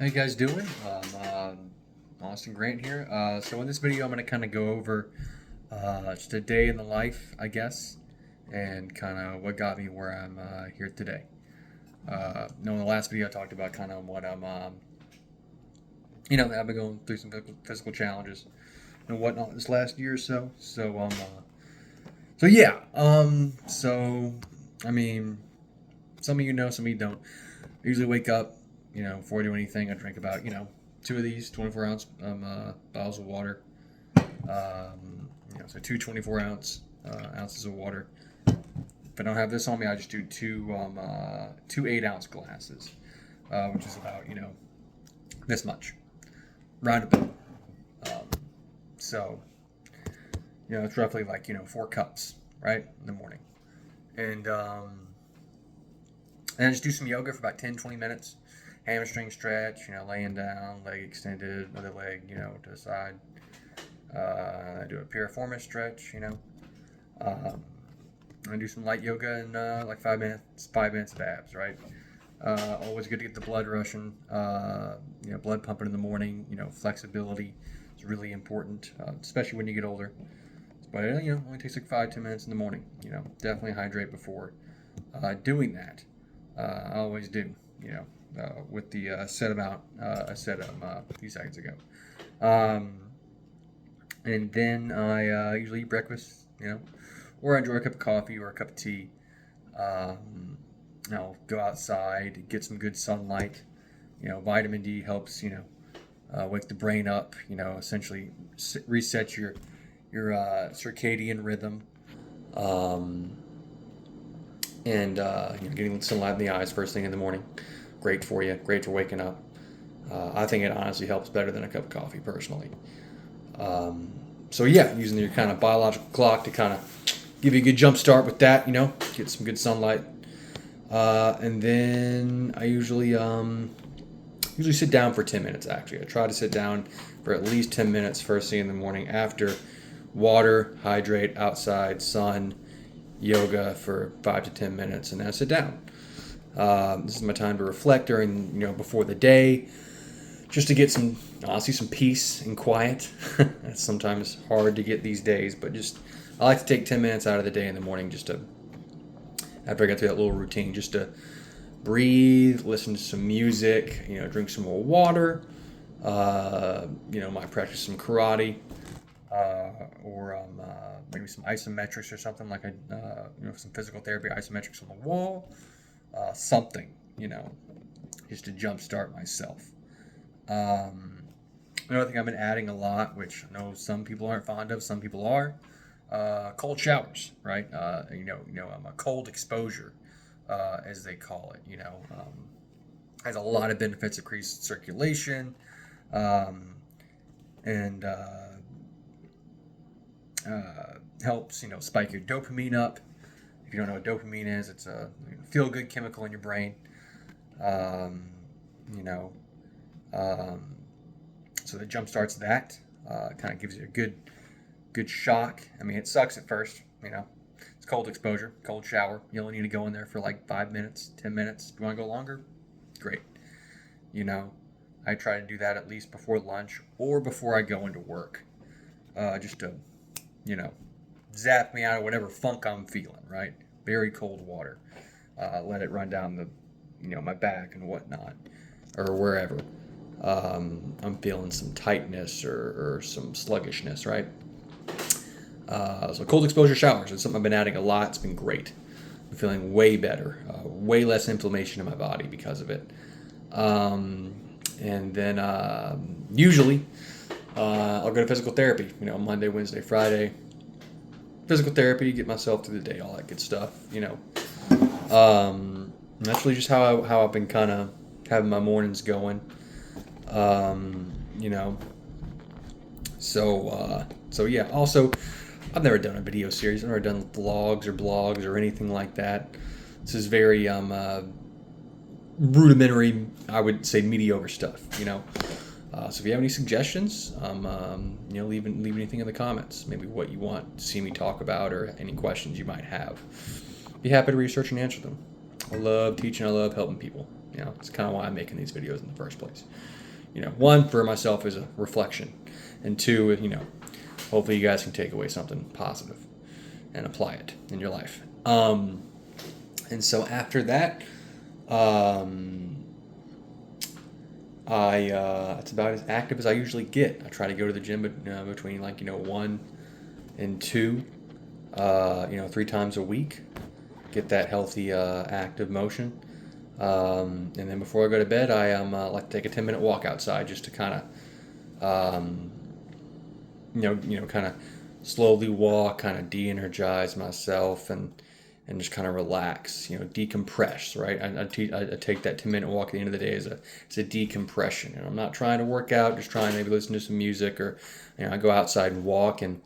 How you guys doing? Austin Grant here. So in this video, I'm going to kind of go over just a day in the life, I guess, and kind of what got me where I'm here today. In the last video, I talked about kind of what I've been going through some physical challenges and whatnot this last year or so. So I mean, some of you know, some of you don't. I usually wake up, before I do anything, I drink about, two of these 24-ounce bottles of water. So two 24-ounce ounces of water. If I don't have this on me, I just do two 8-ounce glasses, which is about, this much, roundabout. Um, so, it's roughly like, 4 cups, right, in the morning. And I just do some yoga for about 10-20 minutes. Hamstring stretch, laying down, leg extended, other leg, to the side. I do a piriformis stretch, I do some light yoga and like 5 minutes of abs, right? Always good to get the blood rushing, blood pumping in the morning. Flexibility is really important, especially when you get older. But only takes like 5-10 minutes in the morning. Definitely hydrate before doing that. I always do, with the set amount I set a few seconds ago. And then I usually eat breakfast, or I enjoy a cup of coffee or a cup of tea. I'll go outside, get some good sunlight. Vitamin D helps, wake the brain up, essentially reset your circadian rhythm. And getting sunlight in the eyes first thing in the morning, great for you, great for waking up. I think it honestly helps better than a cup of coffee personally. Using your kind of biological clock to kind of give you a good jump start with that, get some good sunlight. And then I usually sit down for 10 minutes. Actually, I try to sit down for at least 10 minutes first thing in the morning after water, hydrate, outside, sun, yoga for 5 to 10 minutes, and then I sit down. This is my time to reflect during, before the day, just to get some peace and quiet. That's sometimes hard to get these days, but I like to take 10 minutes out of the day in the morning just to, after I get through that little routine, just to breathe, listen to some music, drink some more water, might practice some karate, or maybe some isometrics or something like some physical therapy, isometrics on the wall, something, just to jumpstart myself. Another thing I've been adding a lot, which I know some people aren't fond of, some people are, cold showers, right? A cold exposure, as they call it, has a lot of benefits, increased circulation, and helps, spike your dopamine up. If you don't know what dopamine is, it's a feel-good chemical in your brain. Um, you know, so that jump starts that. Kind of gives you a good shock. I mean, it sucks at first. It's cold exposure, cold shower. You only need to go in there for like 5 minutes, 10 minutes. Do you want to go longer? Great. I try to do that at least before lunch or before I go into work, just to, zap me out of whatever funk I'm feeling. Right? Very cold water. Let it run down my back and whatnot, or wherever. I'm feeling some tightness or some sluggishness, right? So cold exposure showers is something I've been adding a lot. It's been great. I'm feeling way better, way less inflammation in my body because of it. And then usually I'll go to physical therapy, Monday, Wednesday, Friday. Physical therapy, get myself through the day, all that good stuff, That's really just how I've been kind of having my mornings going. Also, I've never done a video series. I've never done vlogs or blogs or anything like that. This is very rudimentary, I would say mediocre stuff, So if you have any suggestions, leave anything in the comments. Maybe what you want to see me talk about or any questions you might have. Be happy to research and answer them. I love teaching. I love helping people. You know, it's kind of why I'm making these videos in the first place. You know, one, for myself as a reflection, and two, you know, hopefully you guys can take away something positive and apply it in your life. And so after that, it's about as active as I usually get. I try to go to the gym between, like, 1 and 2, 3 times a week. Get that healthy active motion. And then before I go to bed, I like to take a 10-minute walk outside just to kind of, kind of slowly walk, kind of de-energize myself and just kind of relax, decompress, right? I take that 10-minute walk at the end of the day as a decompression. And I'm not trying to work out, just trying to maybe listen to some music, or, I go outside and walk and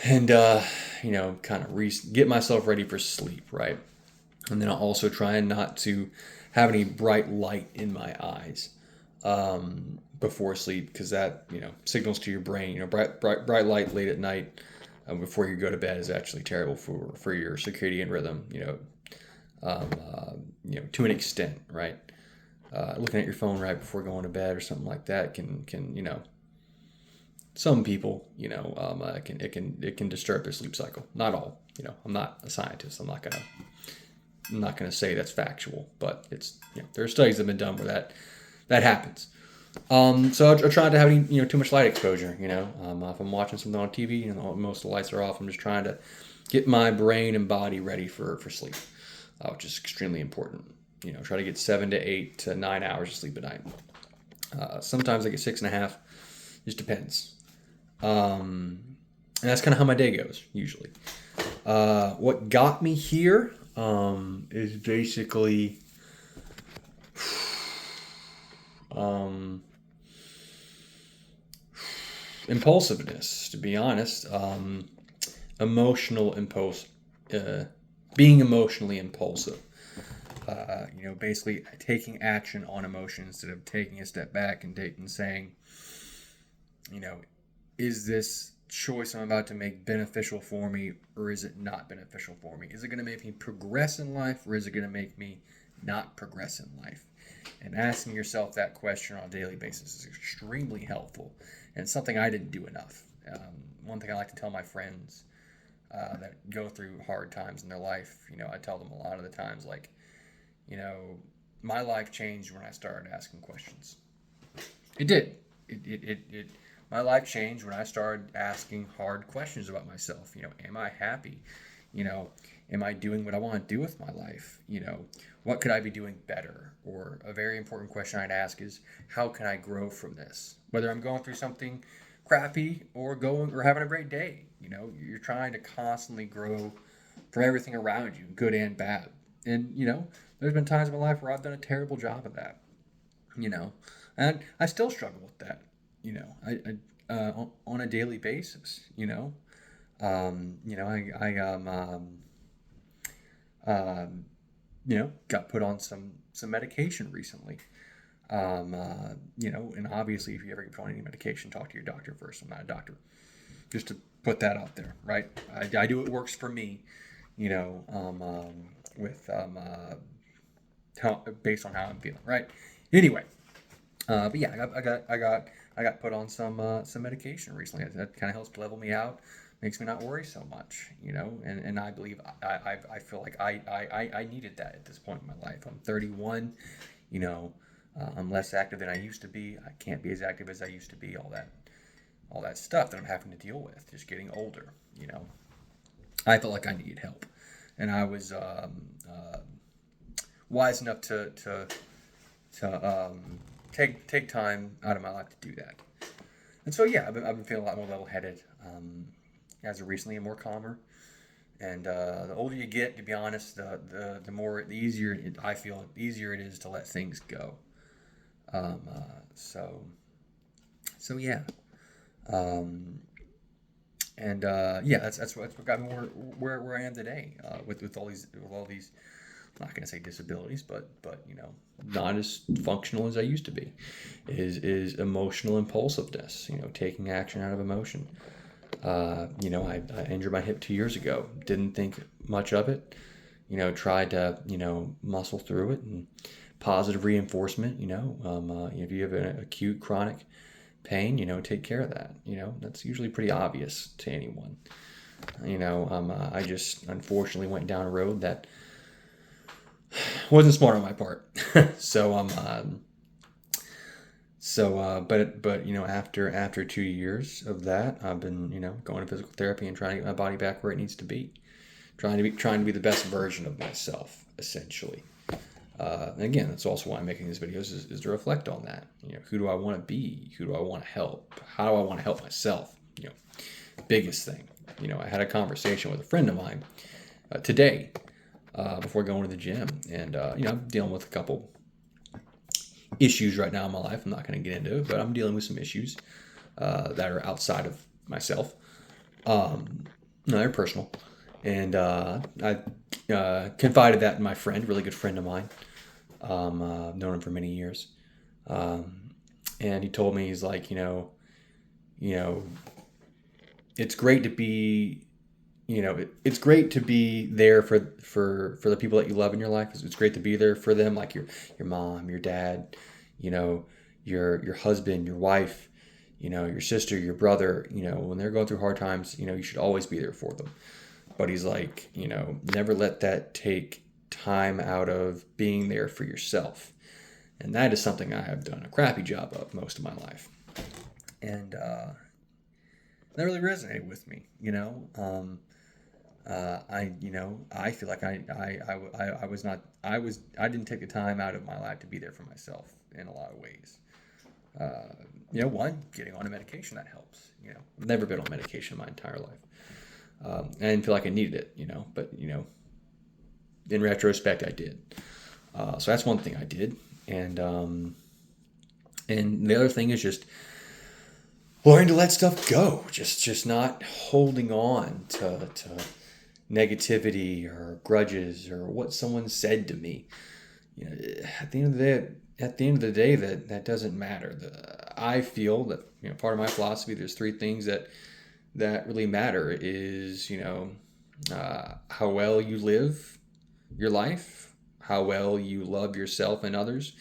kind of get myself ready for sleep, right? And then I'll also try not to have any bright light in my eyes before sleep, because that, signals to your brain. Bright light late at night before you go to bed is actually terrible for your circadian rhythm. To an extent, right? Looking at your phone right before going to bed or something like that can some people, it can disturb their sleep cycle. Not all. I'm not a scientist. I'm not gonna say that's factual, but it's, there are studies that have been done where that happens. So I try not to have any too much light exposure. If I'm watching something on TV, most of the lights are off. I'm just trying to get my brain and body ready for sleep, which is extremely important. Try to get 7 to 8 to 9 hours of sleep a night. Sometimes I get 6.5. Just depends. And that's kind of how my day goes usually. What got me here is basically impulsiveness, to be honest. Being emotionally impulsive. Basically taking action on emotion instead of taking a step back and saying, is this choice I'm about to make beneficial for me, or is it not beneficial for me? Is it going to make me progress in life, or is it going to make me not progress in life? And asking yourself that question on a daily basis is extremely helpful, and something I didn't do enough. One thing I like to tell my friends that go through hard times in their life, I tell them a lot of the times, like, my life changed when I started asking questions. It did. My life changed when I started asking hard questions about myself. Am I happy? Am I doing what I want to do with my life? What could I be doing better? Or a very important question I'd ask is, how can I grow from this? Whether I'm going through something crappy or having a great day, you're trying to constantly grow from everything around you, good and bad. And, there's been times in my life where I've done a terrible job of that, and I still struggle with that, on a daily basis, got put on some medication recently. And obviously, if you ever get put on any medication, talk to your doctor first. I'm not a doctor. Just to put that out there, right? I do what works for me, based on how I'm feeling, right? Anyway, but yeah, I got put on some medication recently. That kind of helps to level me out, makes me not worry so much, and I believe I feel like I needed that at this point in my life. I'm 31, I'm less active than I used to be. I can't be as active as I used to be. All that stuff that I'm having to deal with, just getting older, I felt like I needed help, and I was wise enough to take time out of my life to do that. And so yeah, I've been feeling a lot more level-headed as of recently, and more calmer. And the older you get, to be honest, the easier I feel easier it is to let things go. So yeah. That's what got me where I am today, with all these, I'm not going to say disabilities, but not as functional as I used to be, is emotional impulsiveness, taking action out of emotion. I injured my hip 2 years ago. Didn't think much of it. try to, muscle through it, and positive reinforcement, if you have an acute chronic pain, take care of that. That's usually pretty obvious to anyone. I just unfortunately went down a road that wasn't smart on my part. So, after 2 years of that, I've been, going to physical therapy and trying to get my body back where it needs to be, trying to be the best version of myself, essentially. And again, that's also why I'm making these videos is to reflect on that. Who do I want to be? Who do I want to help? How do I want to help myself? Biggest thing. I had a conversation with a friend of mine today before going to the gym, and I'm dealing with a couple issues right now in my life. I'm not going to get into it, but I'm dealing with some issues that are outside of myself. No, they're personal. And I confided that in my friend, really good friend of mine. I've known him for many years. And he told me, he's like, it's great to be, it's great to be there for the people that you love in your life. It's great to be there for them, like your mom, your dad, your husband, your wife, your sister, your brother. When they're going through hard times, you should always be there for them. But he's like, never let that take time out of being there for yourself. And that is something I have done a crappy job of most of my life. And that really resonated with me, I feel like I didn't take the time out of my life to be there for myself in a lot of ways. One, getting on a medication, that helps. I've never been on medication my entire life. I didn't feel like I needed it, but, in retrospect, I did. So that's one thing I did. And the other thing is just learning to let stuff go. Just not holding on to negativity or grudges or what someone said to me. At the end of the day, that doesn't matter. I feel that, part of my philosophy, there's three things that really matter is, how well you live your life, how well you love yourself and others,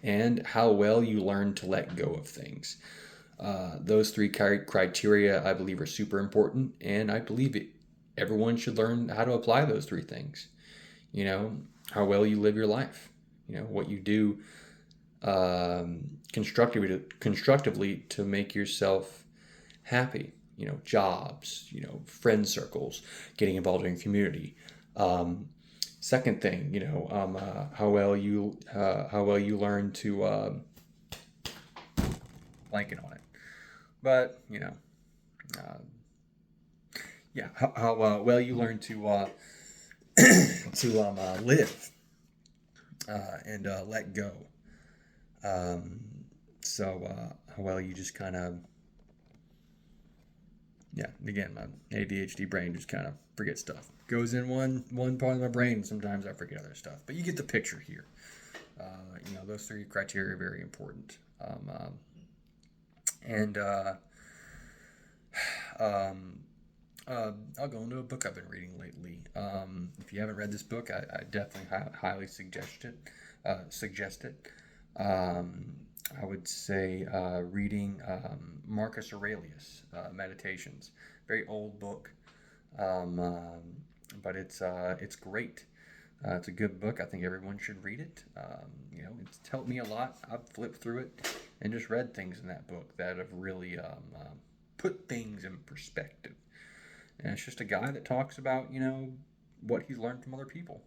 and how well you learn to let go of things. Those three criteria, I believe, are super important, and I believe everyone should learn how to apply those three things. How well you live your life, what you do constructively to make yourself happy. Jobs, friend circles, getting involved in community. Second thing, how well you learn to blanking on it, but how well you learn to live and let go. How well you just kind of. Yeah, again, my ADHD brain just kind of forgets stuff. Goes in one part of my brain, sometimes I forget other stuff. But you get the picture here. Those three criteria are very important. I'll go into a book I've been reading lately. If you haven't read this book, I definitely highly suggest it. I would say reading Marcus Aurelius, Meditations. Very old book, but it's great. It's a good book. I think everyone should read it. It's helped me a lot. I've flipped through it and just read things in that book that have really put things in perspective. And it's just a guy that talks about, what he's learned from other people.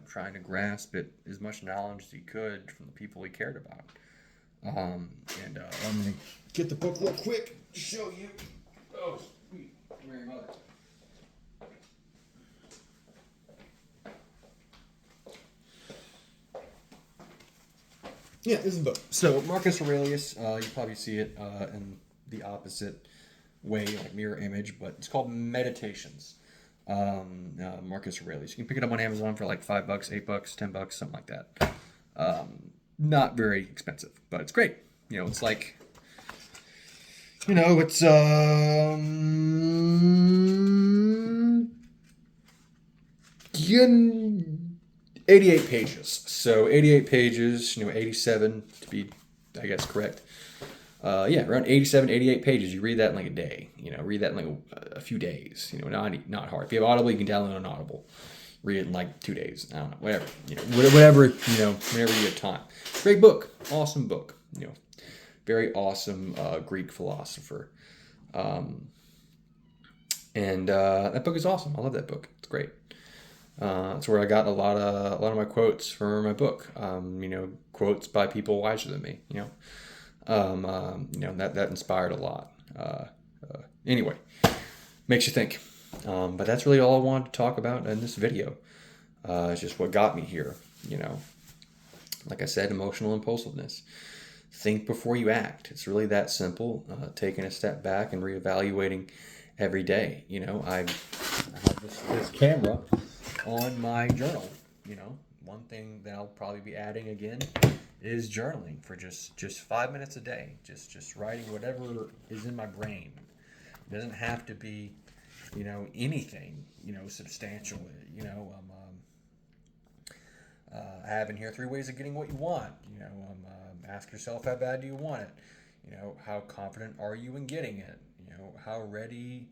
Trying to grasp as much knowledge as he could from the people he cared about. I'm going to get the book real quick to show you. Oh, sweet Mary Mother. Yeah, this is a book. So Marcus Aurelius, you probably see it in the opposite way, like mirror image, but it's called Meditations. Marcus Aurelius. You can pick it up on Amazon for like $5, $8, $10, something like that. Not very expensive, but it's great. It's like, it's 88 pages. So 88 pages, 87 to be, I guess, correct. Yeah, around 87, 88 pages. You read that in like a day. Read that in like a few days. Not hard. If you have Audible, you can download an Audible. Read it in like 2 days. I don't know, whatever. Whatever. Whenever you get time. Great book. Awesome book. Very awesome Greek philosopher. And that book is awesome. I love that book. It's great. That's where I got a lot of my quotes for my book. Quotes by people wiser than me. That inspired a lot. Anyway, makes you think. But that's really all I wanted to talk about in this video. It's just what got me here. Like I said, emotional impulsiveness. Think before you act. It's really that simple. Taking a step back and reevaluating every day. I have this camera on my journal. One thing that I'll probably be adding again is journaling for just 5 minutes a day. Just writing whatever is in my brain. It doesn't have to be, anything, substantial. I have in here 3 ways of getting what you want. Ask yourself, how bad do you want it? How confident are you in getting it? How ready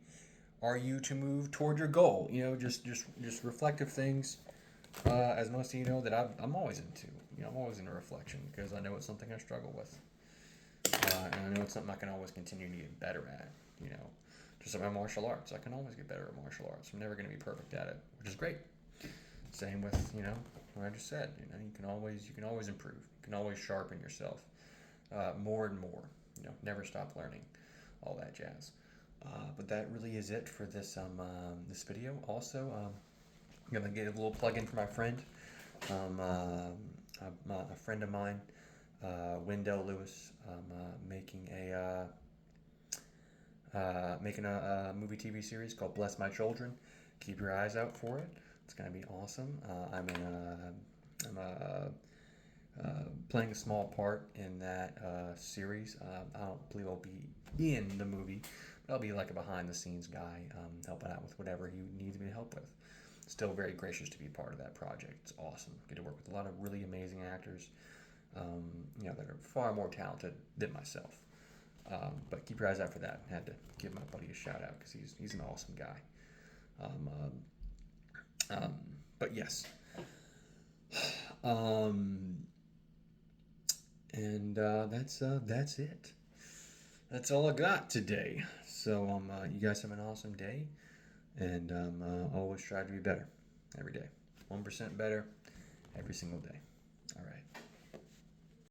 are you to move toward your goal? Just reflective things. As most of you know, that I'm always into. I'm always into reflection because I know it's something I struggle with, and I know it's something I can always continue to get better at. Just like my martial arts, I can always get better at martial arts. I'm never going to be perfect at it, which is great. Same with what I just said. You can always improve. You can always sharpen yourself more and more. Never stop learning. All that jazz. But that really is it for this this video. Also, I'm gonna get a little plug in for my friend, a friend of mine, Wendell Lewis, making a movie TV series called Bless My Children. Keep your eyes out for it. It's gonna be awesome. I'm playing a small part in that series. I don't believe I'll be in the movie, but I'll be like a behind-the-scenes guy, helping out with whatever he needs me to help with. Still very gracious to be part of that project. It's awesome. Get to work with a lot of really amazing actors, that are far more talented than myself. But keep your eyes out for that. I had to give my buddy a shout out because he's an awesome guy. But yes. And that's it. That's all I got today. So you guys have an awesome day, and always try to be better every day. 1% better every single day. All right.